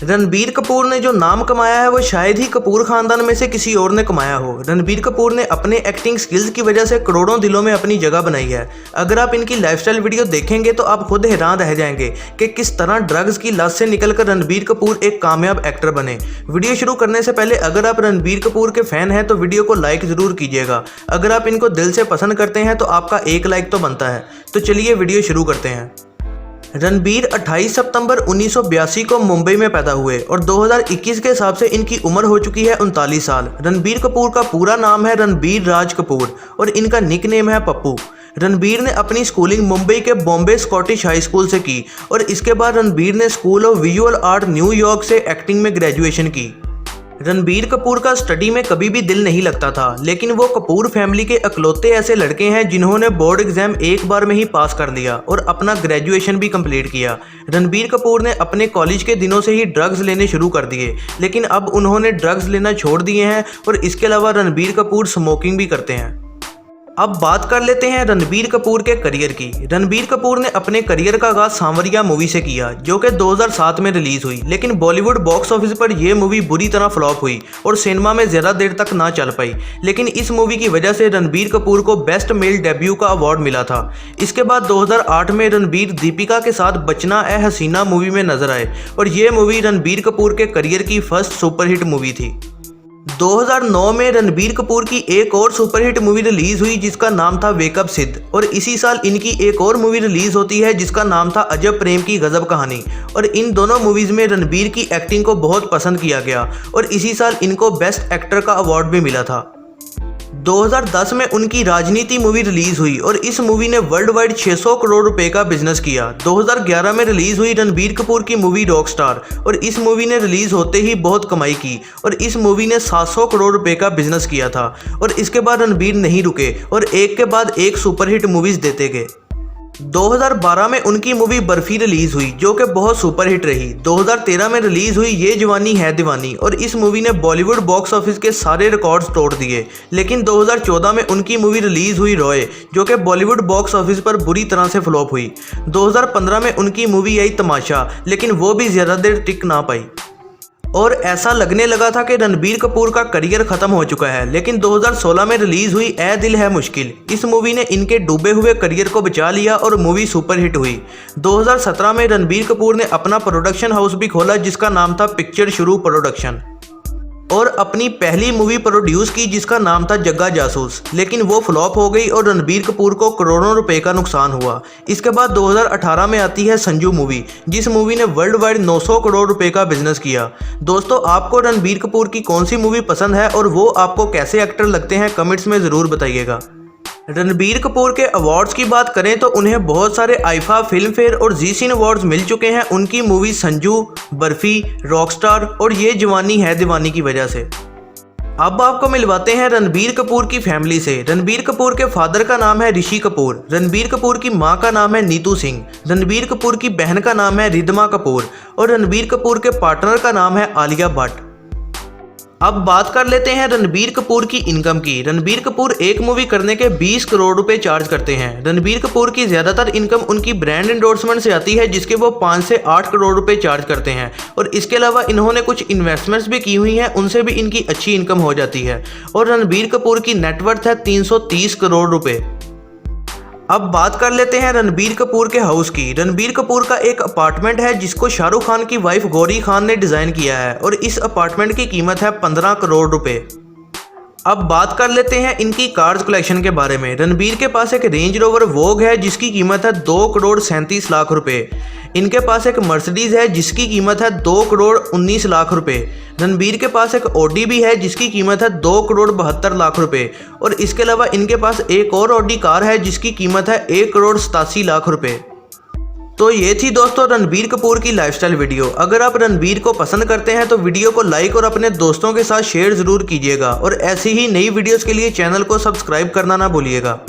रणबीर कपूर ने जो नाम कमाया है वो शायद ही कपूर खानदान में से किसी और ने कमाया हो। रणबीर कपूर ने अपने एक्टिंग स्किल्स की वजह से करोड़ों दिलों में अपनी जगह बनाई है। अगर आप इनकी लाइफस्टाइल वीडियो देखेंगे तो आप खुद हैरान रह जाएंगे कि किस तरह ड्रग्स की लत से निकलकर रणबीर कपूर एक कामयाब एक्टर बने। वीडियो शुरू करने से पहले अगर आप रणबीर कपूर के फैन हैं तो वीडियो को लाइक ज़रूर कीजिएगा। अगर आप इनको दिल से पसंद करते हैं तो आपका एक लाइक तो बनता है। तो चलिए वीडियो शुरू करते हैं। रणबीर 28 सितंबर 1982 को मुंबई में पैदा हुए और 2021 के हिसाब से इनकी उम्र हो चुकी है 39 साल। रणबीर कपूर का पूरा नाम है रणबीर राज कपूर और इनका निकनेम है पप्पू। रणबीर ने अपनी स्कूलिंग मुंबई के बॉम्बे स्कॉटिश हाई स्कूल से की और इसके बाद रणबीर ने school of visual art New York से एक्टिंग में ग्रेजुएशन की। रणबीर कपूर का स्टडी में कभी भी दिल नहीं लगता था, लेकिन वो कपूर फैमिली के इकलौते ऐसे लड़के हैं जिन्होंने बोर्ड एग्जाम एक बार में ही पास कर लिया और अपना ग्रेजुएशन भी कंप्लीट किया। रणबीर कपूर ने अपने कॉलेज के दिनों से ही ड्रग्स लेने शुरू कर दिए, लेकिन अब उन्होंने ड्रग्स लेना छोड़ दिए हैं और इसके अलावा रणबीर कपूर स्मोकिंग भी करते हैं। अब बात कर लेते हैं रणबीर कपूर के करियर की। रणबीर कपूर ने अपने करियर का आगाज सांवरिया मूवी से किया जो कि 2007 में रिलीज हुई, लेकिन बॉलीवुड बॉक्स ऑफिस पर यह मूवी बुरी तरह फ्लॉप हुई और सिनेमा में ज़्यादा देर तक ना चल पाई। लेकिन इस मूवी की वजह से रणबीर कपूर को बेस्ट मेल डेब्यू का अवार्ड मिला था। इसके बाद 2008 में रणबीर दीपिका के साथ बचना ए हसीना मूवी में नजर आए और ये मूवी रणबीर कपूर के करियर की फर्स्ट सुपरहिट मूवी थी। 2009 में रणबीर कपूर की एक और सुपरहिट मूवी रिलीज हुई जिसका नाम था वेकअप सिद्ध और इसी साल इनकी एक और मूवी रिलीज होती है जिसका नाम था अजब प्रेम की गजब कहानी और इन दोनों मूवीज में रणबीर की एक्टिंग को बहुत पसंद किया गया और इसी साल इनको बेस्ट एक्टर का अवार्ड भी मिला था। 2010 में उनकी राजनीति मूवी रिलीज हुई और इस मूवी ने वर्ल्ड वाइड 600 करोड़ रुपए का बिजनेस किया। 2011 में रिलीज हुई रणबीर कपूर की मूवी रॉकस्टार और इस मूवी ने रिलीज होते ही बहुत कमाई की और इस मूवी ने 700 करोड़ रुपए का बिजनेस किया था और इसके बाद रणबीर नहीं रुके और एक के बाद एक सुपरहिट मूवीज देते गए। 2012 में उनकी मूवी बर्फी रिलीज हुई जो कि बहुत सुपरहिट रही। 2013 में रिलीज हुई ये जवानी है दीवानी और इस मूवी ने बॉलीवुड बॉक्स ऑफिस के सारे रिकॉर्ड्स तोड़ दिए। लेकिन 2014 में उनकी मूवी रिलीज हुई रॉय जो कि बॉलीवुड बॉक्स ऑफिस पर बुरी तरह से फ्लॉप हुई। 2015 में उनकी मूवी आई तमाशा, लेकिन वो भी ज़्यादा देर टिक ना पाई और ऐसा लगने लगा था कि रणबीर कपूर का करियर खत्म हो चुका है। लेकिन 2016 में रिलीज हुई ए दिल है मुश्किल, इस मूवी ने इनके डूबे हुए करियर को बचा लिया और मूवी सुपरहिट हुई। 2017 में रणबीर कपूर ने अपना प्रोडक्शन हाउस भी खोला जिसका नाम था पिक्चर शुरू प्रोडक्शन और अपनी पहली मूवी प्रोड्यूस की जिसका नाम था जग्गा जासूस, लेकिन वो फ्लॉप हो गई और रणबीर कपूर को करोड़ों रुपए का नुकसान हुआ। इसके बाद 2018 में आती है संजू मूवी जिस मूवी ने वर्ल्ड वाइड 900 करोड़ रुपए का बिजनेस किया। दोस्तों, आपको रणबीर कपूर की कौन सी मूवी पसंद है और वो आपको कैसे एक्टर लगते हैं कमेंट्स में ज़रूर बताइएगा। रणबीर कपूर के अवार्ड्स की बात करें तो उन्हें बहुत सारे आईफा, फिल्म फेयर और जी सिने अवार्ड्स मिल चुके हैं उनकी मूवी संजू, बर्फी, रॉकस्टार और ये जवानी है दीवानी की वजह से। अब आपको मिलवाते हैं रणबीर कपूर की फैमिली से। रणबीर कपूर के फादर का नाम है ऋषि कपूर, रणबीर कपूर की मां का नाम है नीतू सिंह, रणबीर कपूर की बहन का नाम है रिदमा कपूर और रणबीर कपूर के पार्टनर का नाम है आलिया भट्ट। अब बात कर लेते हैं रणबीर कपूर की इनकम की। रणबीर कपूर एक मूवी करने के 20 करोड़ रुपए चार्ज करते हैं। रणबीर कपूर की ज़्यादातर इनकम उनकी ब्रांड एंडोर्समेंट से आती है जिसके वो 5 से 8 करोड़ रुपए चार्ज करते हैं और इसके अलावा इन्होंने कुछ इन्वेस्टमेंट्स भी की हुई हैं, उनसे भी इनकी अच्छी इनकम हो जाती है और रणबीर कपूर की नेटवर्थ है 330 करोड़ रुपए। अब बात कर लेते हैं रणबीर कपूर के हाउस की। रणबीर कपूर का एक अपार्टमेंट है जिसको शाहरुख खान की वाइफ गौरी खान ने डिज़ाइन किया है और इस अपार्टमेंट की कीमत है 15 करोड़ रुपए। अब बात कर लेते हैं इनकी कार्स कलेक्शन के बारे में। रणबीर के पास एक रेंज रोवर वोग है जिसकी कीमत है 2 करोड़ 37 लाख रुपए। इनके पास एक मर्सिडीज़ है जिसकी कीमत है 2 करोड़ 19 लाख रुपए। रणबीर के पास एक ऑडी भी है जिसकी कीमत है 2 करोड़ 72 लाख रुपए और इसके अलावा इनके पास एक और ऑडी कार है जिसकी कीमत है 1 करोड़ 87 लाख रुपए। तो ये थी दोस्तों रणबीर कपूर की लाइफस्टाइल वीडियो। अगर आप रणबीर को पसंद करते हैं तो वीडियो को लाइक और अपने दोस्तों के साथ शेयर ज़रूर कीजिएगा और ऐसी ही नई वीडियोस के लिए चैनल को सब्सक्राइब करना ना भूलिएगा।